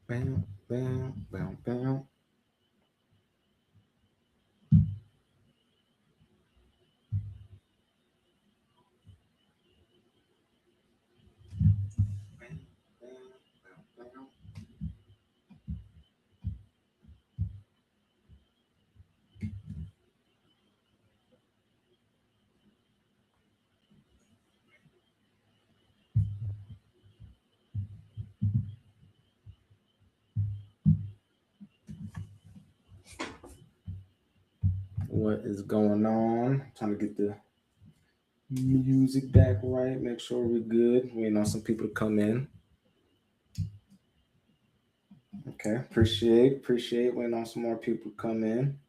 Bam, bam, bam, bam. What is going on? Trying to get the music back right. Make sure we're good. Waiting on some people to come in. Okay, appreciate. Waiting on some more people to come in.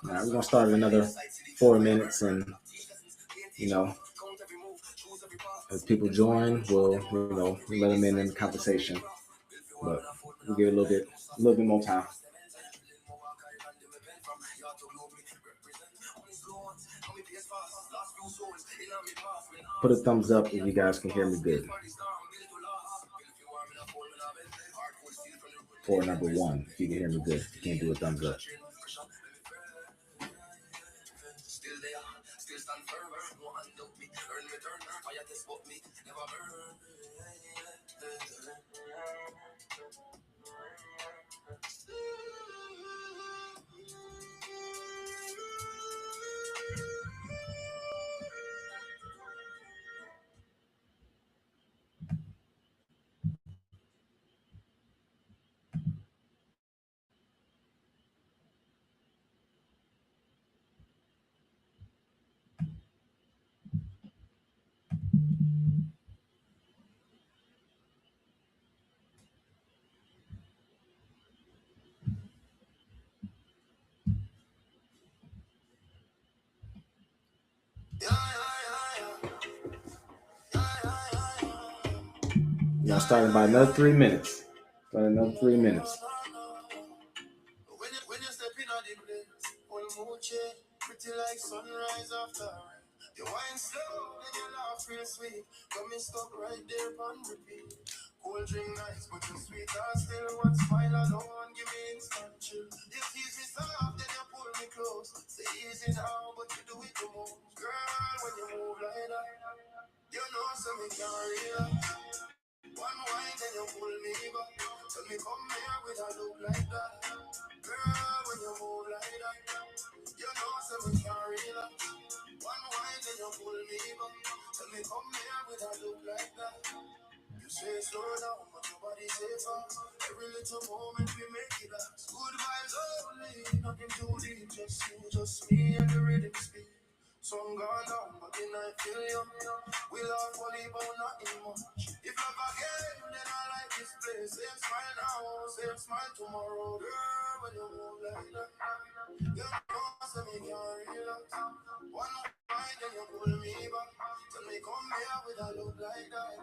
All right, we're gonna start in another 4 minutes, and as people join, we'll let them in the conversation. But we'll give it a little bit more time. Put a thumbs up if you guys can hear me good. For number one, if you can hear me good, if you can't do a thumbs up. Y'all starting by another 3 minutes. Pretty like sunrise after rain. You wine slow, then you laugh real sweet. Got me stuck right there on repeat. Cold drink nice, but you sweet. I still one smile alone, give me instant chill. You tease me soft, then you pull me close. Say easy now, but you do it the most. Girl, when you move like can't relax. One wine, then you pull me back. Tell me come here with a look like that. Girl, when you move like that, you know so we can't relax. One wine, then you pull me back. Tell me come here with a look like that. You say slow down, but your body say fast. Every little moment we make it last. Good vibes only, nothing too deep. Just you, just me, and the rhythm speak. Some gone down, but then I feel you. We love only, but nothing much. If love again, then I like this place. Same smile now, same smile tomorrow. Girl, when you move like that, you know so me can't relax. One night, then you pull me back. Tell me come here with a look like that.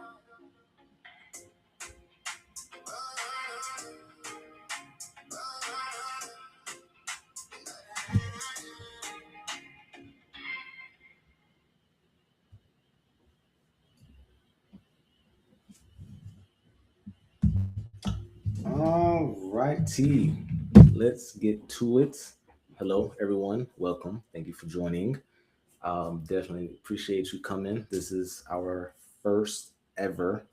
All righty, let's get to it. Hello, everyone. Welcome. Thank you for joining. Definitely appreciate you coming. This is our first ever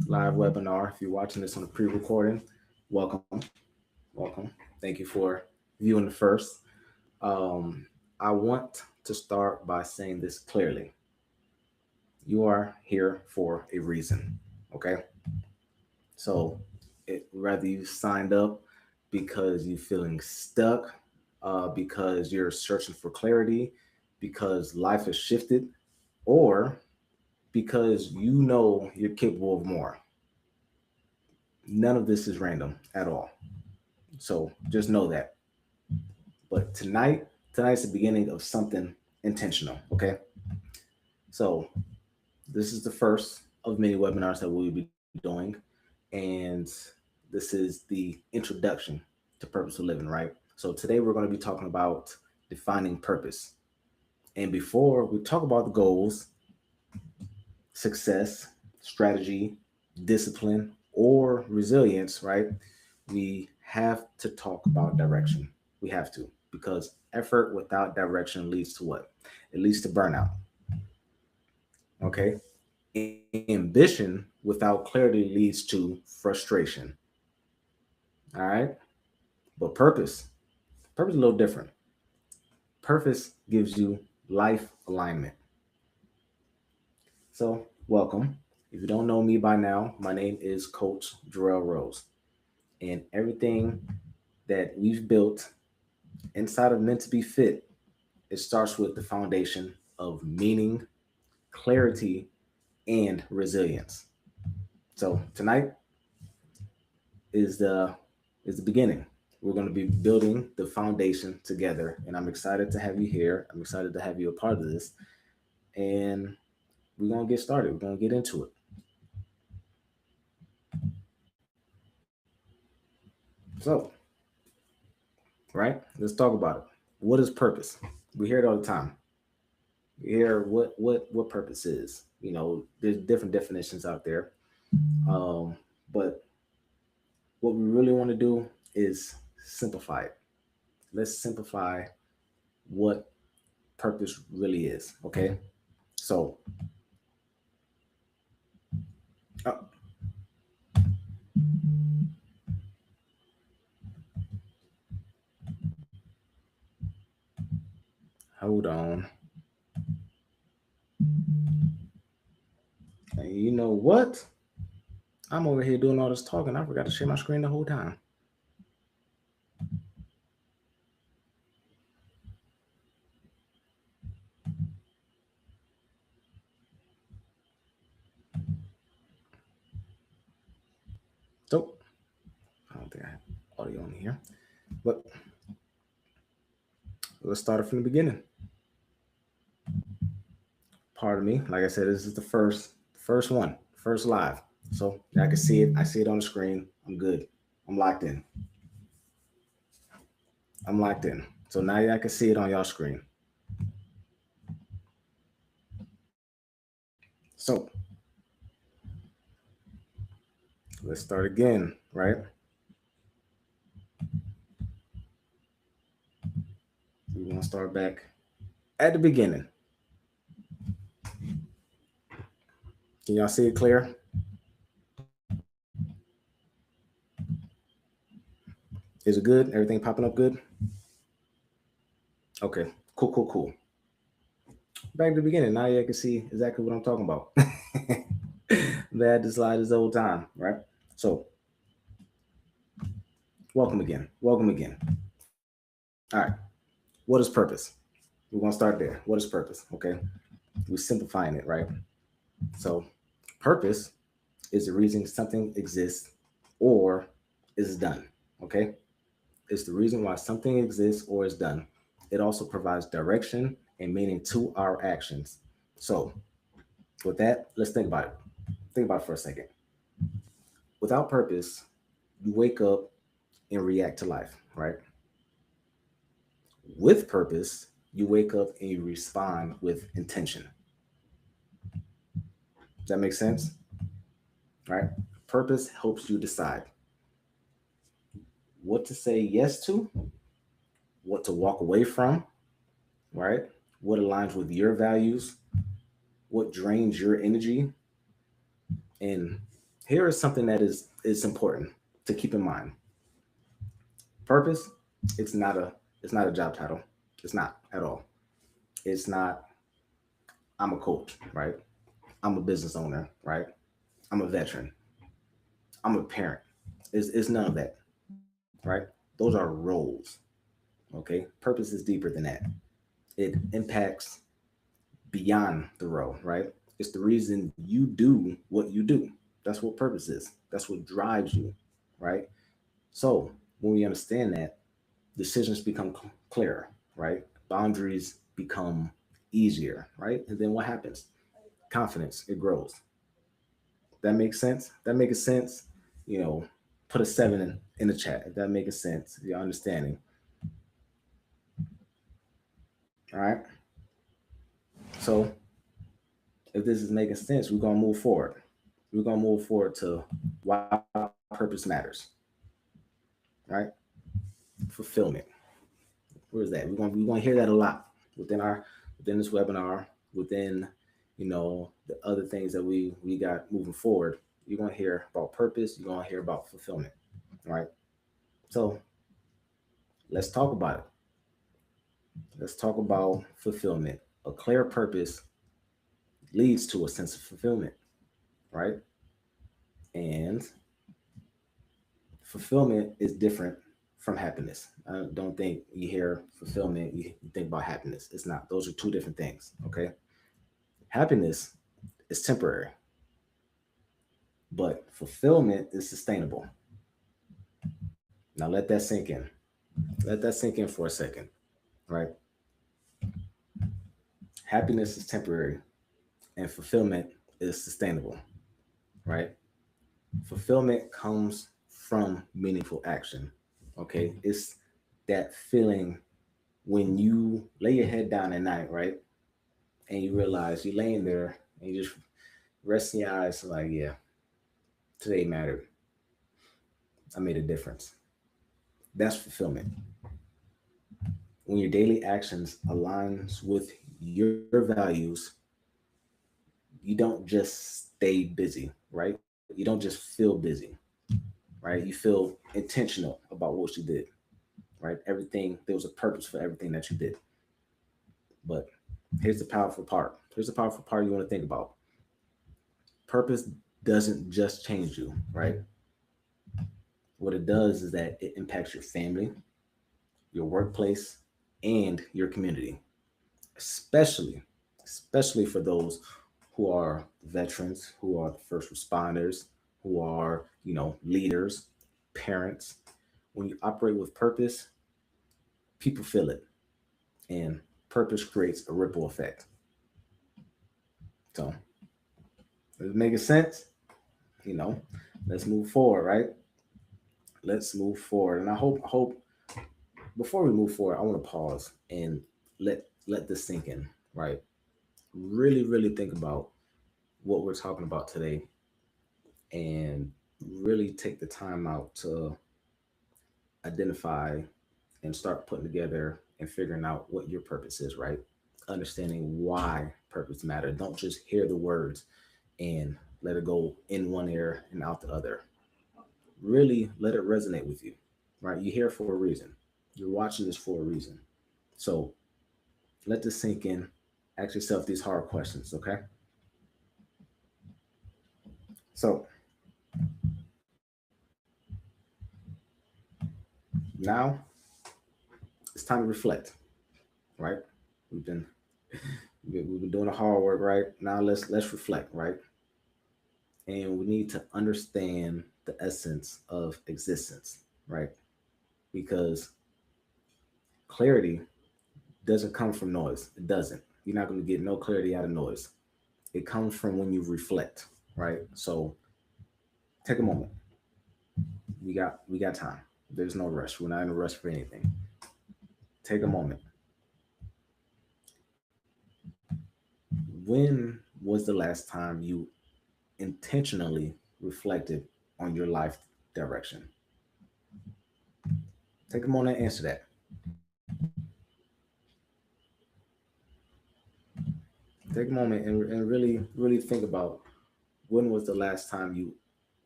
live webinar. If you're watching this on a pre-recording, welcome. Welcome. Thank you for viewing the first. I want to start by saying this clearly. You are here for a reason, okay? So whether you signed up because you're feeling stuck, because you're searching for clarity, because life has shifted, or because you know you're capable of more. None of this is random at all. So just know that. But tonight's the beginning of something intentional, okay? So this is the first of many webinars that we'll be doing. And this is the introduction to purposeful living, right? So today we're going to be talking about defining purpose. And before we talk about the goals, success, strategy, discipline, or resilience, right? We have to talk about direction. We have to, because effort without direction leads to what? It leads to burnout. Okay. Ambition without clarity leads to frustration. All right. But purpose is a little different. Purpose gives you life alignment. So, welcome. If you don't know me by now, my name is Coach Jarrell Rose. And everything that we've built inside of Meant to Be Fit, it starts with the foundation of meaning, clarity, and resilience. So tonight is the beginning. We're going to be building the foundation together, and I'm excited to have you here. I'm excited to have you a part of this, and we're going to get started. We're going to get into it. So, right, let's talk about it. What is purpose? We hear it all the time. We hear what purpose is. You know, there's different definitions out there, but what we really want to do is simplify it. Let's simplify what purpose really is. Okay, so hold on. And you know what? I'm over here doing all this talking. I forgot to share my screen the whole time. So I don't think I have audio on here, but let's start it from the beginning. Pardon me. Like I said, this is the first one, first live. So I can see it. I see it on the screen. I'm good. I'm locked in. I'm locked in. So now y'all can see it on y'all screen. So let's start again, right? We're gonna start back at the beginning. Can y'all see it clear? Is it good? Everything popping up good? Okay, cool. Back to the beginning. Now you can see exactly what I'm talking about. Bad to slide this whole time, right? So, welcome again. Welcome again. All right. What is purpose? We're going to start there. What is purpose? Okay. We're simplifying it, right? So, purpose is the reason something exists or is done. Okay. It's the reason why something exists or is done. It also provides direction and meaning to our actions. So, with that, let's think about it. Think about it for a second. Without purpose, you wake up and react to life, right? With purpose, you wake up and you respond with intention. Does that make sense? Right? Purpose helps you decide what to say yes to, what to walk away from, right? What aligns with your values, what drains your energy. And here is something that is important to keep in mind. Purpose, it's not a it's not a job title. It's not at all. It's not I'm a coach, right? I'm a business owner, right? I'm a veteran. I'm a parent. It's none of that, right? Those are roles. Okay. Purpose is deeper than that. It impacts beyond the role, right? It's the reason you do what you do. That's what purpose is. That's what drives you, right? So when we understand that, decisions become clearer, right? Boundaries become easier, right? And then what happens? Confidence, it grows. That makes sense. That makes sense. You know, put a seven in the chat if that makes sense. Your understanding. All right. So if this is making sense, we're gonna move forward. We're gonna move forward to why purpose matters. Right? Fulfillment. Where is that? We're gonna hear that a lot within our within this webinar, within the other things that we got moving forward. You're gonna hear about purpose. You're gonna hear about fulfillment. Right? So let's talk about it. Let's talk about fulfillment. A clear purpose leads to a sense of fulfillment, right? And fulfillment is different from happiness. I don't think you hear fulfillment, you think about happiness. It's not. Those are two different things, okay? Happiness is temporary, but fulfillment is sustainable. Now let that sink in. Let that sink in for a second, right? Happiness is temporary and fulfillment is sustainable, right? Fulfillment comes from meaningful action. Okay. It's that feeling when you lay your head down at night, right? And you realize you're laying there and you just resting your eyes like, yeah, today mattered. I made a difference. That's fulfillment. When your daily actions aligns with your values, you don't just stay busy, right? You don't just feel busy, right? You feel intentional about what you did, right? Everything, there was a purpose for everything that you did. But here's the powerful part. Here's the powerful part you want to think about. Purpose doesn't just change you, right? What it does is that it impacts your family, your workplace, and your community, especially, especially for those who are veterans, who are first responders, who are, leaders, parents. When you operate with purpose, people feel it, and purpose creates a ripple effect. So, does it make sense? You know, let's move forward, right? Let's move forward. And I hope before we move forward, I want to pause and let let this sink in, right? Really think about what we're talking about today and really take the time out to identify and start putting together and figuring out what your purpose is, right? Understanding why purpose matters. Don't just hear the words. and let it go in one ear and out the other. Really let it resonate with you, right? You're here for a reason. You're watching this for a reason. So let this sink in. Ask yourself these hard questions, okay? So now it's time to reflect, right? We've been we've been doing the hard work, right? Now let's reflect, right? And we need to understand the essence of existence, right? Because clarity doesn't come from noise. It doesn't. You're not going to get no clarity out of noise. It comes from when you reflect, right? So take a moment. We got time. There's no rush. We're not in a rush for anything. Take a moment. When was the last time you intentionally reflected on your life direction? Take a moment and answer that. Take a moment and really think about when was the last time you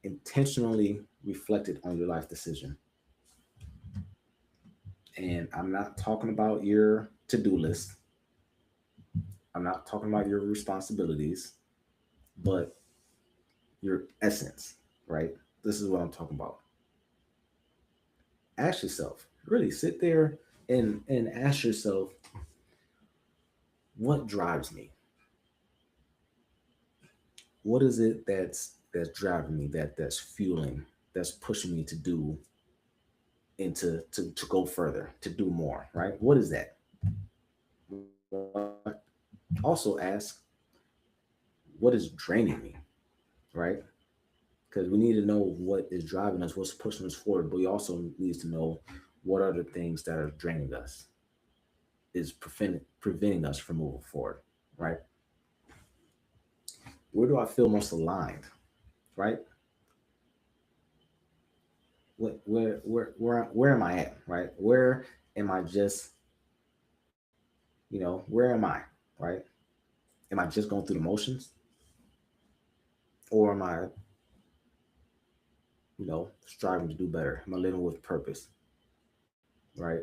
intentionally reflected on your life decision. And I'm not talking about your to-do list. I'm not talking about your responsibilities, but your essence, right? This is what I'm talking about. Ask yourself, really sit there and ask yourself, what drives me? What is it that's driving me, that's fueling, that's pushing me to do and to go further, to do more, right? What is that? What also ask, what is draining me, right? Because we need to know what is driving us, what's pushing us forward, but we also need to know what are the things that are draining us, is preventing us from moving forward, right? Where do I feel most aligned, right? Where am I at, right? Where am I just, where am I, right? Am I just going through the motions, or am I, striving to do better? Am I living with purpose, right?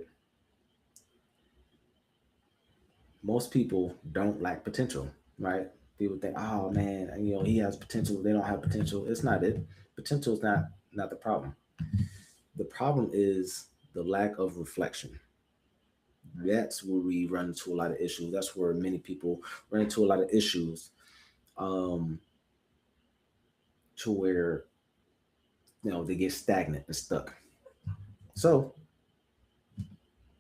Most people don't lack potential, right? People think, oh man, he has potential. They don't have potential. It's not it. Potential is not the problem. The problem is the lack of reflection. That's where we run into a lot of issues. That's where many people run into a lot of issues, um, to where they get stagnant and stuck. So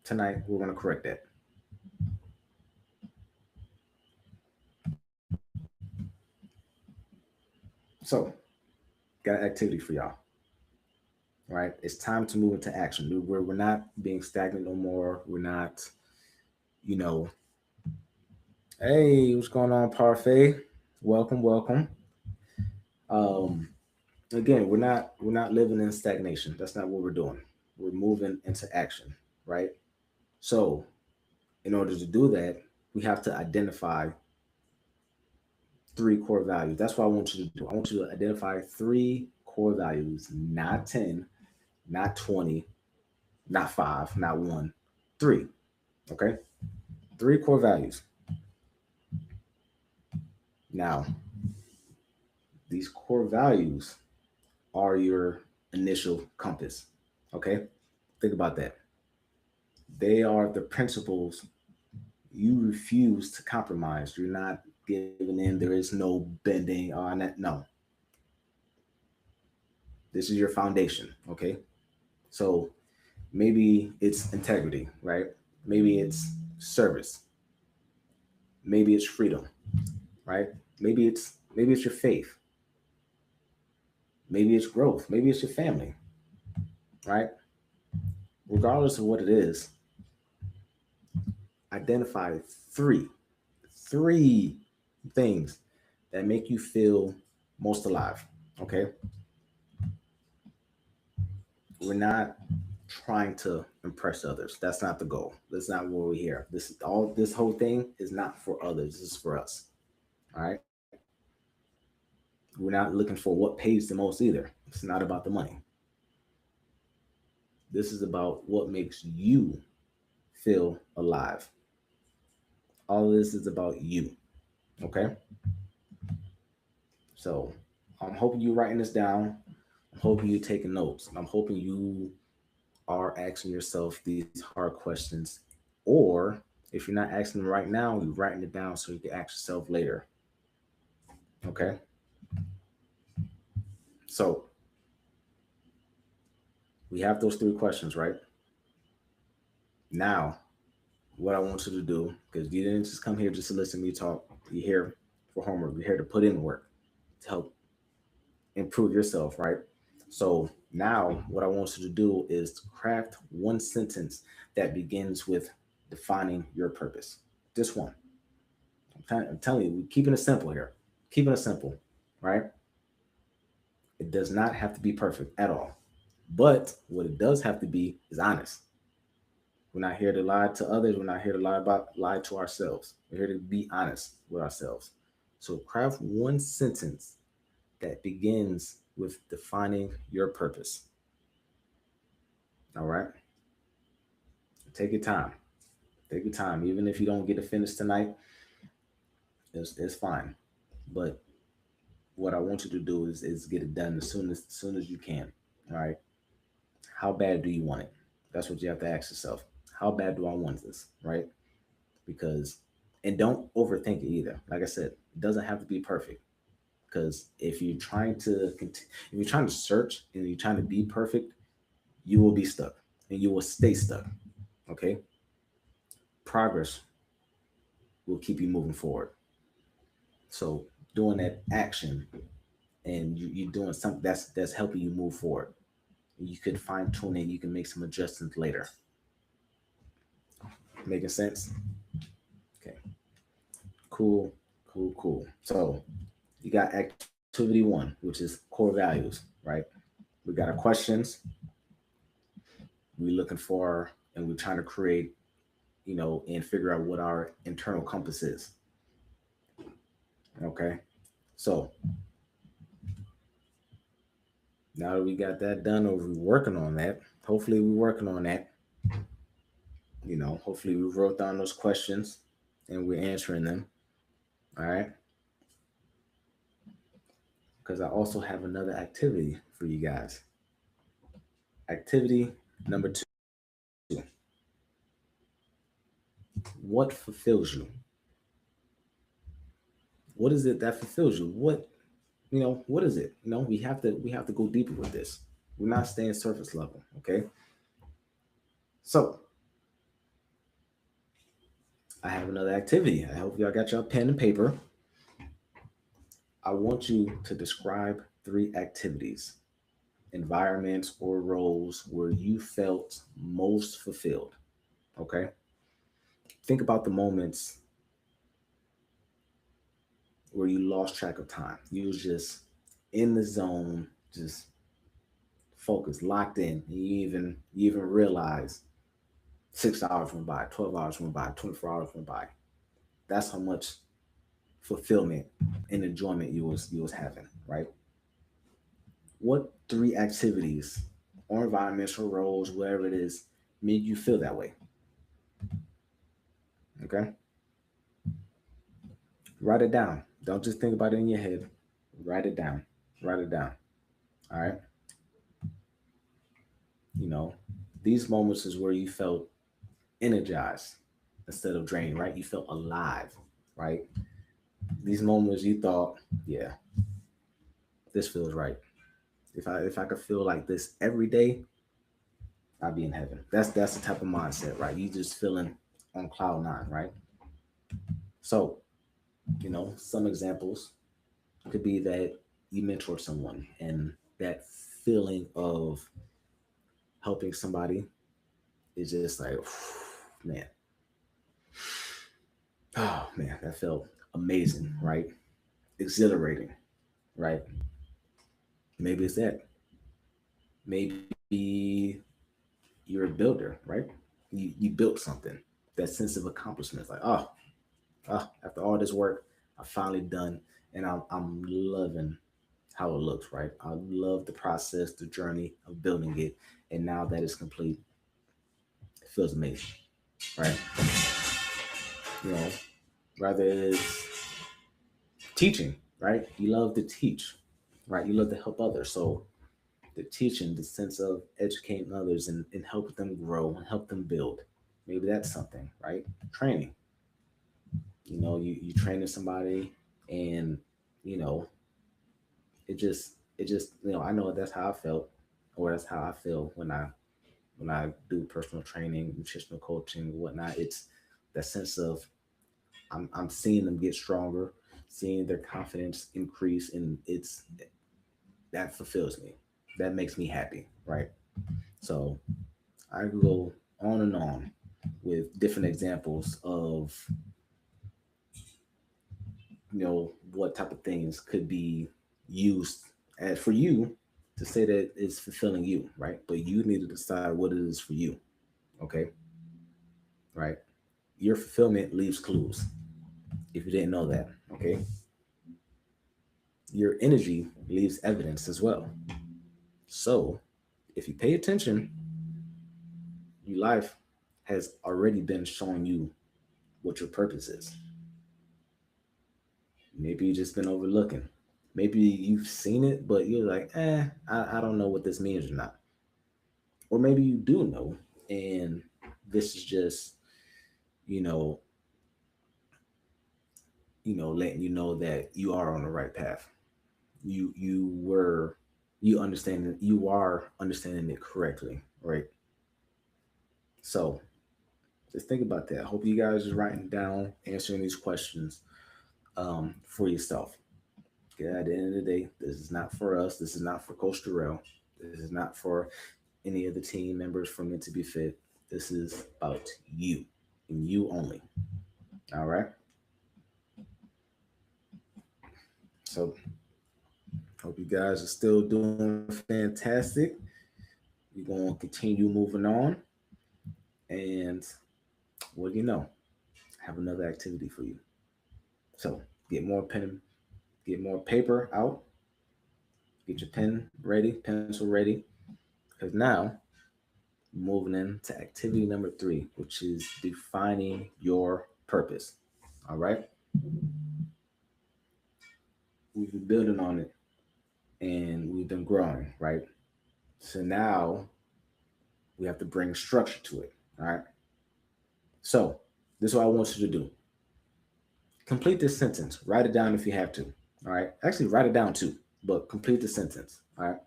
tonight we're going to correct that. So got an activity for y'all. Right? It's time to move into action. We're not being stagnant no more. We're not, you know, hey, what's going on, Parfait? Welcome, welcome. Um, Again, we're not living in stagnation. That's not what we're doing. We're moving into action, right? So, in order to do that, we have to identify three core values. That's what I want you to do. I want you to identify three core values, not 10, not 20, not five, not one, three. Okay? Three core values. Now, these core values are your initial compass. Okay? Think about that. They are the principles you refuse to compromise. You're not giving in. There is no bending on that. No. This is your foundation. Okay? So maybe it's integrity, right? Maybe it's service. Maybe it's freedom, right? Maybe it's your faith. Maybe it's growth. Maybe it's your family, right? Regardless of what it is, identify three, three things that make you feel most alive. Okay. We're not trying to impress others. That's not the goal. That's not what we're here. This whole thing is not for others. This is for us. All right. We're not looking for what pays the most either. It's not about the money. This is about what makes you feel alive. All of this is about you. Okay. So I'm hoping you're writing this down. I'm hoping you're taking notes. I'm hoping you are asking yourself these hard questions. Or if you're not asking them right now, you're writing it down so you can ask yourself later. Okay. So we have those three questions, right? Now, what I want you to do, because you didn't just come here just to listen to me talk, you're here for homework, you're here to put in work to help improve yourself, right? So now what I want you to do is to craft one sentence that begins with defining your purpose. Just one. I'm telling you, we're keeping it simple here. Keeping it simple, right? It does not have to be perfect at all. But what it does have to be is honest. We're not here to lie to others. We're not here to lie to ourselves. We're here to be honest with ourselves. So craft one sentence that begins with defining your purpose. All right. Take your time. Take your time. Even if you don't get it finished tonight, it's fine. But what I want you to do is get it done as soon as you can. All right. How bad do you want it? That's what you have to ask yourself. How bad do I want this? Right? Because and don't overthink it either. Like I said, it doesn't have to be perfect. Because if you're trying to search and you're trying to be perfect, you will be stuck and you will stay stuck. Okay? Progress will keep you moving forward. So doing that action and you're doing something that's helping you move forward. You could fine tune it. You can make some adjustments later. Making sense? Okay. Cool. Cool. Cool. So you got activity one, which is core values, right? We got our questions. We're looking for, and we're trying to create, and figure out what our internal compass is. Okay. So now that we got that done, or we're working on that, hopefully we're working on that. Hopefully we wrote down those questions and we're answering them. All right. Because I also have another activity for you guys. Activity number 2. What fulfills you? What is it that fulfills you? What is it? We have to go deeper with this. We're not staying surface level, okay? So I have another activity. I hope y'all got your pen and paper. I want you to describe 3 activities, environments, or roles where you felt most fulfilled. Okay? Think about the moments where you lost track of time. You was just in the zone, just focused, locked in. You even realize 6 hours went by, 12 hours went by, 24 hours went by. That's how much fulfillment and enjoyment you was having, right? What 3 activities or environments or roles, wherever it is, made you feel that way? Okay? Write it down. Don't just think about it in your head. Write it down. Write it down. All right. You know, these moments is where you felt energized instead of drained, right? You felt alive, right? These moments you thought, yeah, this feels right. If I could feel like this every day, I'd be in heaven. That's the type of mindset, right? You just feeling on cloud 9, right? So, some examples could be that you mentor someone and that feeling of helping somebody is just like, man, oh man, that felt amazing, right? Exhilarating, right? Maybe it's that. Maybe you're a builder, right? You built something. That sense of accomplishment, like, after all this work, I finally done, and I'm loving. how it looks, right? I love the process, the journey of building it. And now that it's complete, it feels amazing, right? You know, whether it's teaching, right? You love to teach, right? You love to help others. So the teaching, the sense of educating others and helping them grow and help them build. Maybe that's something, right? Training. You training somebody and you know, it just I know that's how I felt, or that's how I feel when I do personal training, nutritional coaching, whatnot. It's that sense of I'm seeing them get stronger, seeing their confidence increase, and that fulfills me. That makes me happy, right? So I could go on and on with different examples of what type of things could be used as for you to say that it's fulfilling you, right? But you need to decide what it is for you, okay? Right? Your fulfillment leaves clues. If you didn't know that, okay? Your energy leaves evidence as well. So if you pay attention, your life has already been showing you what your purpose is. Maybe you've just been overlooking. Maybe you've seen it, but you're like, I don't know what this means or not. Or maybe you do know, and this is just, you know, letting you know that you are on the right path. You are understanding it correctly, right? So just think about that. I hope you guys are writing down, answering these questions for yourself. Okay, at the end of the day, this is not for us. This is not for Coach Durrell. This is not for any of the team members from Meant to Be Fit. This is about you and you only. All right. So hope you guys are still doing fantastic. We're gonna continue moving on, and what do you know? Have another activity for you. So get more paper out, get your pen ready, pencil ready, because now moving into activity number 3, which is defining your purpose. All right, we've been building on it and we've been growing, right? So now we have to bring structure to it. All right. So this is what I want you to do. Complete this sentence. Write it down if you have to. All right. Actually, write it down too, but complete the sentence. All right.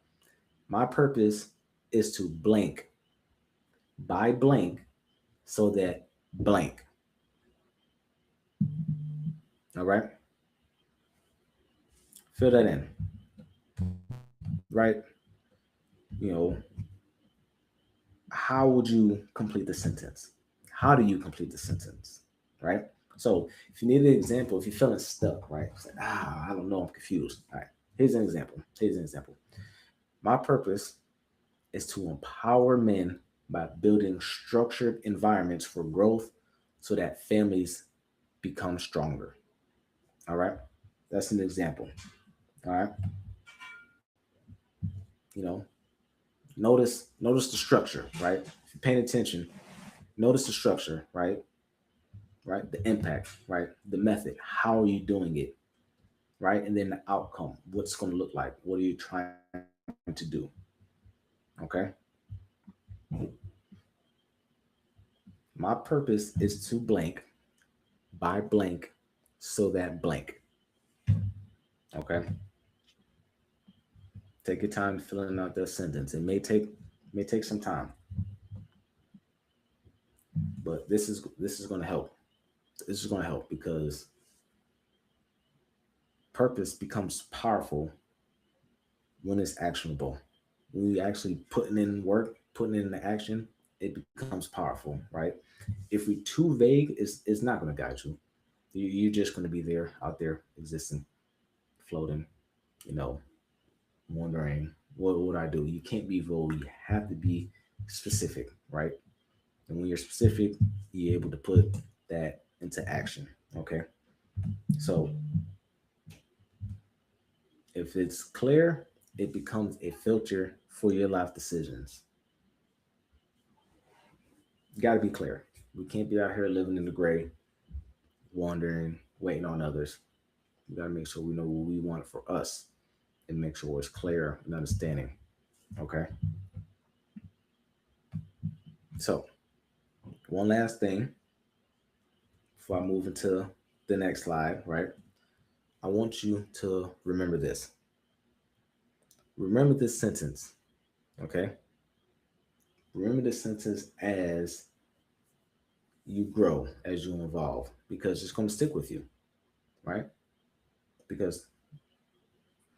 My purpose is to blank by blank so that blank. All right. Fill that in. Right. You know, how would you complete the sentence? How do you complete the sentence? Right. So if you need an example, if you're feeling stuck, right? It's like, I don't know, I'm confused. All right. Here's an example. Here's an example. My purpose is to empower men by building structured environments for growth so that families become stronger. All right. That's an example. All right. You know, notice the structure, right? If you're paying attention, notice the structure, right? Right? The impact, right? The method. How are you doing it? Right? And then the outcome. What's going to look like? What are you trying to do? Okay. My purpose is to blank by blank so that blank. Okay. Take your time filling out that sentence. It may take some time, but this is going to help. This is going to help because purpose becomes powerful when it's actionable. When you actually putting in work, putting in the action, it becomes powerful, right? If we too vague, it's not going to guide you. You're just going to be there, out there, existing, floating, you know, wondering what would I do. You can't be vague. You have to be specific, right? And when you're specific, you're able to put that into action. Okay. So If it's clear, it becomes a filter for your life decisions. You got to be clear. We can't be out here living in the gray, wandering, waiting on others. We got to make sure we know what we want for us and make sure it's clear and understanding. Okay. So, one last thing before I move into the next slide, right? I want you to remember this. Remember this sentence, okay? Remember this sentence as you grow, as you evolve, because it's going to stick with you, right? Because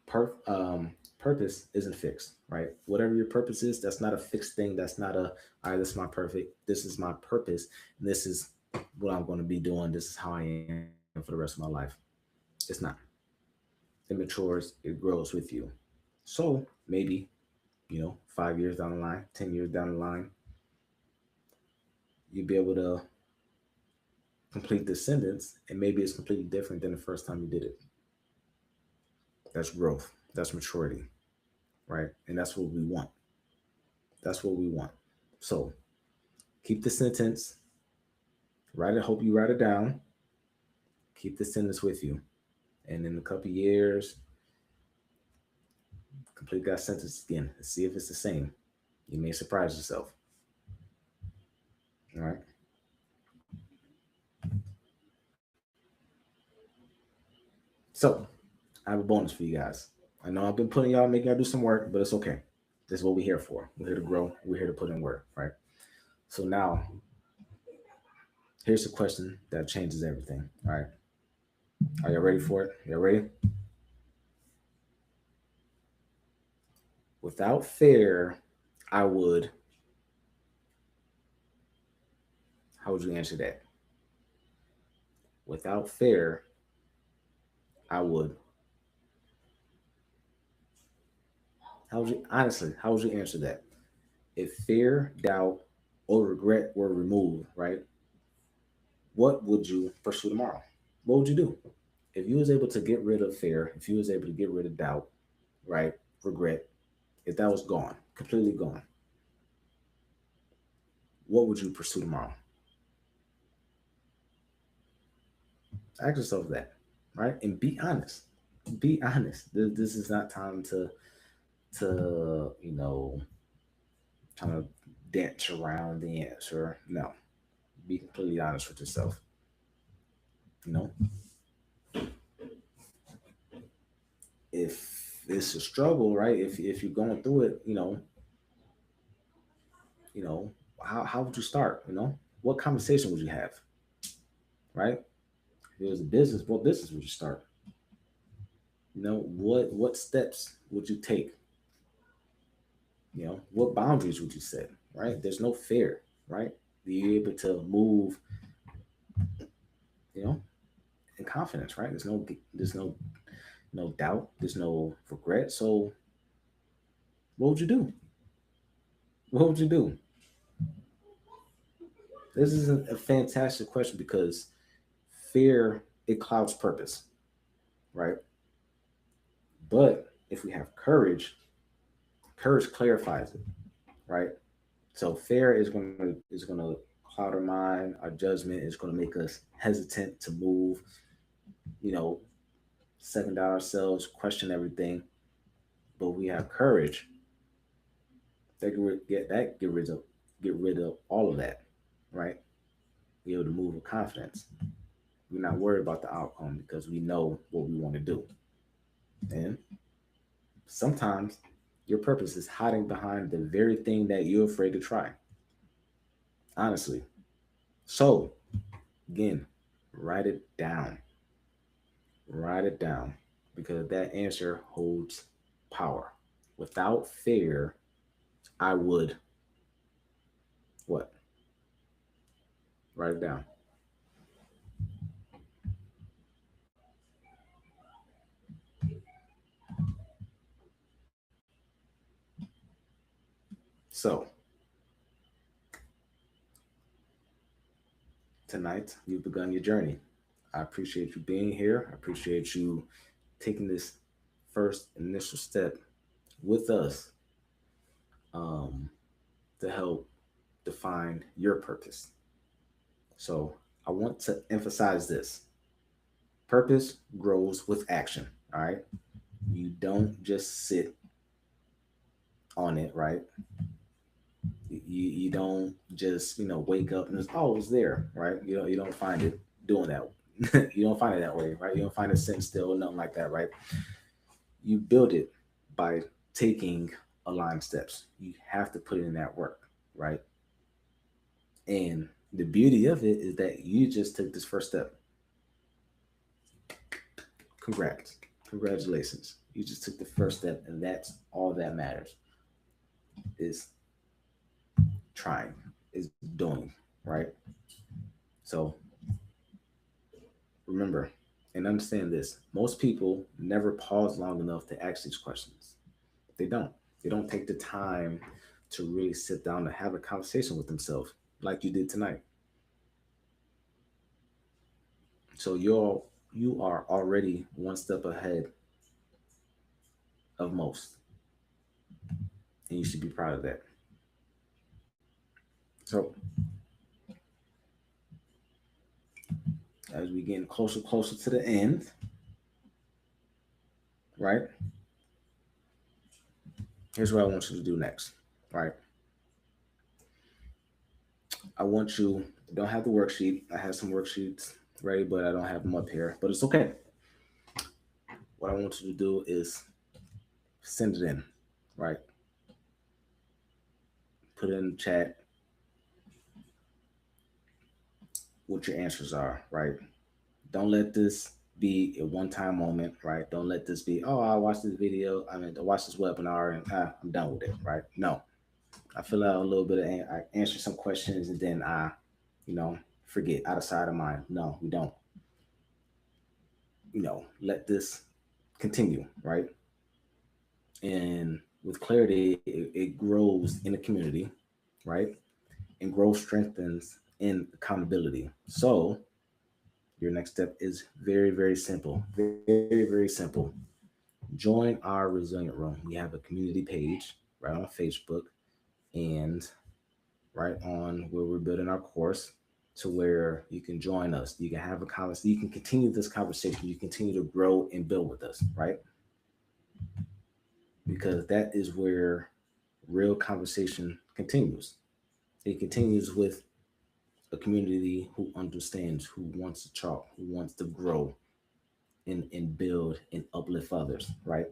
per- um, purpose isn't fixed, right? Whatever your purpose is, that's not a fixed thing. That's not a, all right, this is my perfect, this is my purpose, and this is what I'm going to be doing. This is how I am for the rest of my life. It's not. It matures, it grows with you. So maybe, 5 years down the line, 10 years down the line, you'll be able to complete this sentence, and maybe it's completely different than the first time you did it. That's growth. That's maturity, right? And that's what we want. That's what we want. So keep the sentence, write it, hope you write it down. Keep the sentence with you. And in a couple years, complete that sentence again and see if it's the same. You may surprise yourself. All right. So I have a bonus for you guys. I know I've been putting y'all, making y'all do some work, but it's okay. This is what we're here for. We're here to grow. We're here to put in work, right? So now, here's a question that changes everything. All right. Are you ready for it? You ready? Without fear, I would. How would you answer that? Without fear, I would. How would you, honestly, how would you answer that? If fear, doubt, or regret were removed, right? What would you pursue tomorrow? What would you do? If you was able to get rid of fear, if you was able to get rid of doubt, right? Regret, if that was gone, completely gone, what would you pursue tomorrow? Ask yourself that, right? And be honest. Be honest. This is not time to kind of dance around the answer. No, be completely honest with yourself. You know, if it's a struggle, right? If you're going through it, you know, how would you start? What conversation would you have, right? If it was a business, what business would you start? What steps would you take? What boundaries would you set? Right? There's no fear, right? You're able to move, you know, in confidence, right? There's no doubt, there's no regret. So what would you do? What would you do? This is a fantastic question because fear, it clouds purpose, right? But if we have courage, courage clarifies it, right? So fear is gonna cloud our mind, our judgment is gonna make us hesitant to move, you know, second doubt ourselves, question everything. But we have courage that get rid of all of that, right? Be able to move with confidence. We're not worried about the outcome because we know what we want to do. And sometimes your purpose is hiding behind the very thing that you're afraid to try. Honestly. So again, write it down. Write it down because that answer holds power. Without fear, I would what? Write it down. So tonight you've begun your journey. I appreciate you being here. I appreciate you taking this first initial step with us, um, to help define your purpose. So I want to emphasize this: purpose grows with action. All right. You don't just sit on it, right? You don't just wake up and it's there, right? You don't find it doing that. You don't find it that way, right? You don't find it sitting still, nothing like that, right? You build it by taking aligned steps. You have to put in that work, right? And the beauty of it is that you just took this first step. Congrats. Congratulations. You just took the first step, and that's all that matters is trying, is doing, right? So remember and understand this: most people never pause long enough to ask these questions. They don't. They don't take the time to really sit down and have a conversation with themselves like you did tonight. So you are already one step ahead of most, and you should be proud of that. So as we getting closer to the end, right? Here's what I want you to do next, right? I want you don't have the worksheet. I have some worksheets ready, but I don't have them up here. But it's okay. What I want you to do is send it in, right? Put it in the chat what your answers are, right? Don't let this be a one-time moment, right? Don't let this be, oh, I watched this video, I watched this webinar, and I'm done with it, right? No, I fill out a little bit of, I answer some questions, and then I, you know, forget, out of sight of mind. No, we don't. Let this continue, right? And with clarity, it grows in the community, right? And growth strengthens in accountability. So your next step is very, very simple. Very, very simple. Join our Resilient Room. We have a community page right on Facebook and right on where we're building our course, to where you can join us. You can have a conversation. You can continue this conversation. You continue to grow and build with us, right? Because that is where real conversation continues. It continues with a community who understands, who wants to talk, who wants to grow and build and uplift others, right?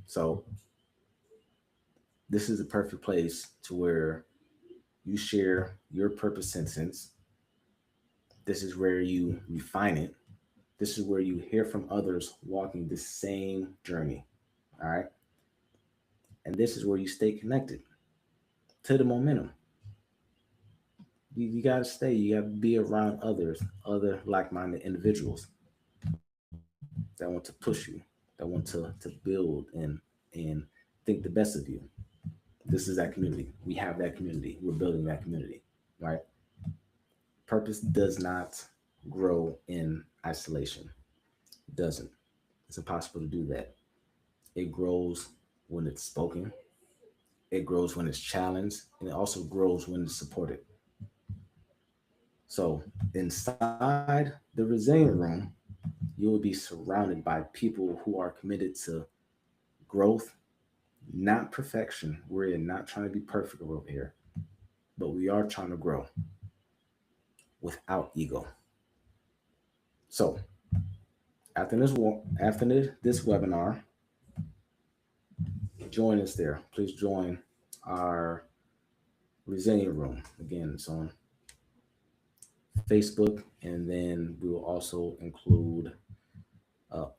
So this is a perfect place to where you share your purpose sentence. This is where you refine it. This is where you hear from others walking the same journey. All right. And this is where you stay connected to the momentum. You got to stay, you got to be around others, other like minded individuals that want to push you, that want to build and think the best of you. This is that community. We have that community. We're building that community, right? Purpose does not grow in isolation. It doesn't. It's impossible to do that. It grows when it's spoken, it grows when it's challenged, and it also grows when it's supported. So, inside the Resilient Room, you will be surrounded by people who are committed to growth, not perfection. We're not trying to be perfect over here, but we are trying to grow without ego. So, after this webinar, join us there. Please join our Resilient Room. Again, it's on Facebook, and then we will also include,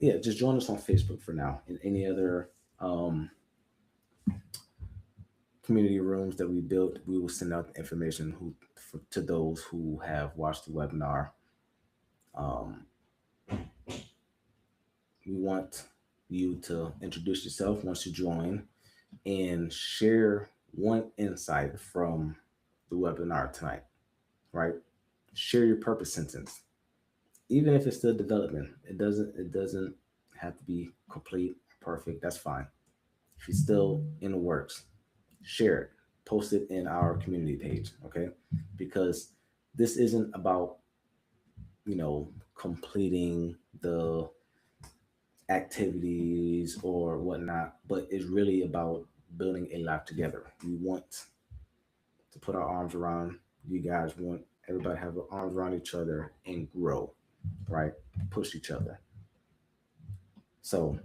yeah, just join us on Facebook for now. And any other community rooms that we built, we will send out the information to those who have watched the webinar. Um, we want you to introduce yourself once you join and share one insight from the webinar tonight, right? Share your purpose sentence, even if it's still development. It doesn't have to be complete, perfect. That's fine. If you're still in the works, share it, post it in our community page, okay? Because this isn't about, completing the activities or whatnot, but it's really about building a life together. We want to put our arms around you guys. We want everybody to have their arms around each other and grow, right? Push each other. So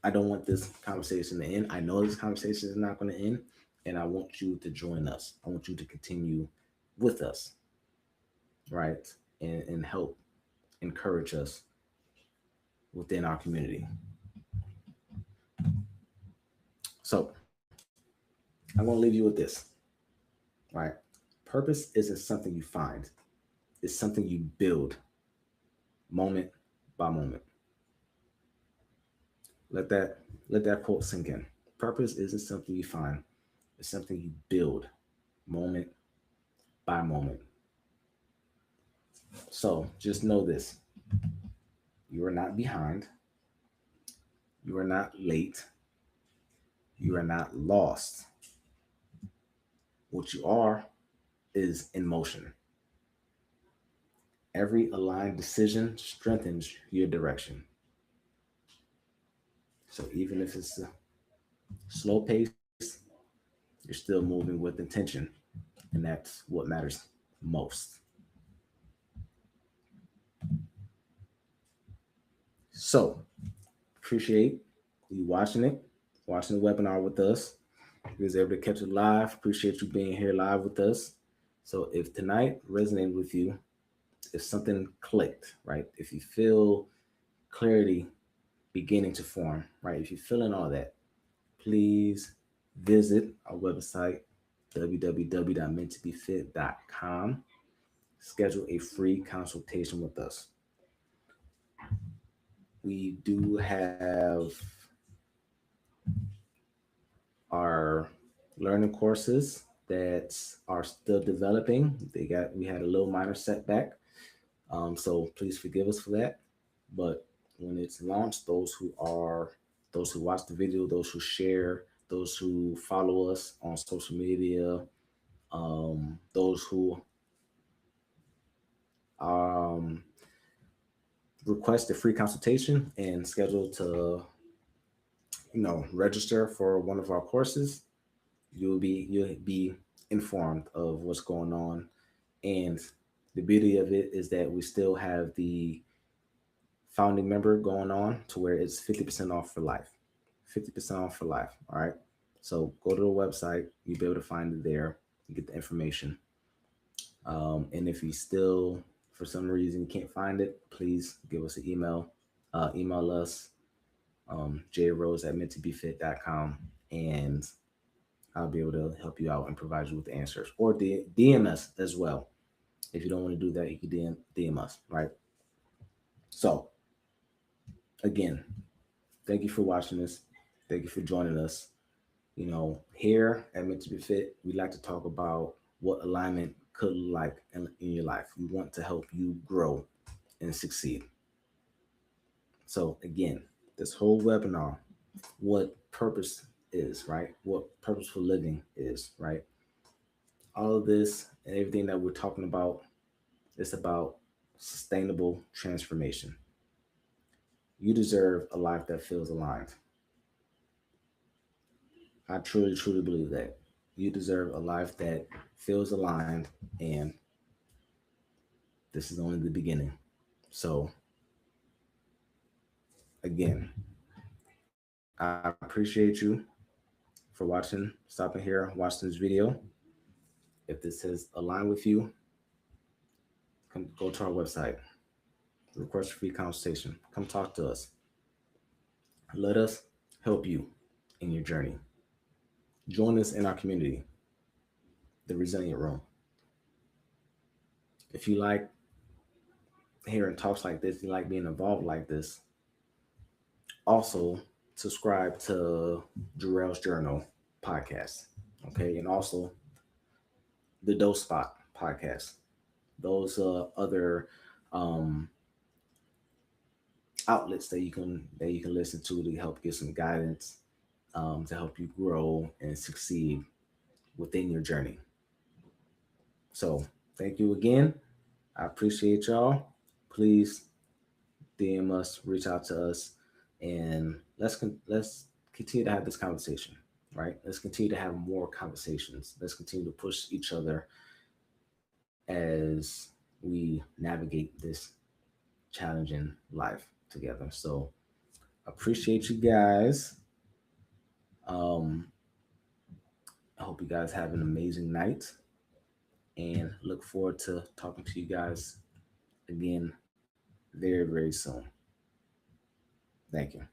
I don't want this conversation to end. I know this conversation is not going to end, and I want you to join us. I want you to continue with us, right? And help encourage us within our community. So I'm going to leave you with this, right? Purpose isn't something you find, it's something you build moment by moment. Let that let that quote sink in. Purpose isn't something you find, it's something you build moment by moment. So just know this: you are not behind, you are not late, you are not lost. What you are is in motion. Every aligned decision strengthens your direction. So even if it's a slow pace, you're still moving with intention, and that's what matters most. So appreciate you watching the webinar with us. You was able to catch it live. Appreciate you being here live with us. So if tonight resonated with you, if something clicked, right? If you feel clarity beginning to form, right? If you're feeling all that, please visit our website, www.menttobefit.com. Schedule a free consultation with us. We do have our learning courses that are still developing. We had a little minor setback, so please forgive us for that. But when it's launched, those who watch the video, those who share, those who follow us on social media, those who um, request a free consultation and schedule to register for one of our courses, you'll be informed of what's going on. And the beauty of it is that we still have the founding member going on to where it's 50% off for life. 50% off for life. All right. So go to the website, you'll be able to find it there. You get the information. And if you still, for some reason, can't find it, please give us an email. Email us, jrose@menttobefit.com, and I'll be able to help you out and provide you with the answers. Or DM us as well. If you don't want to do that, you can DM us, right? So, again, thank you for watching this. Thank you for joining us. Here at Meant to Be Fit, we like to talk about what alignment could look like in your life. We want to help you grow and succeed. So again, this whole webinar, what purpose is, right? What purposeful living is, right? All of this and everything that we're talking about is about sustainable transformation. You deserve a life that feels aligned. I truly, truly believe that. You deserve a life that feels aligned, and this is only the beginning. So, again, I appreciate you for watching, stopping here, watching this video. If this has aligned with you, come go to our website, request a free consultation. Come talk to us. Let us help you in your journey. Join us in our community, the Resilient Room. If you like hearing talks like this, you like being involved like this, also subscribe to Jarrell's Journal podcast. Okay. And also the Dose Spot podcast. Those other outlets that you can listen to help get some guidance, to help you grow and succeed within your journey. So thank you again. I appreciate y'all. Please DM us, reach out to us, and let's continue to have this conversation. Right? Let's continue to have more conversations. Let's continue to push each other as we navigate this challenging life together. So appreciate you guys. Um, I hope you guys have an amazing night and look forward to talking to you guys again very, very soon. Thank you.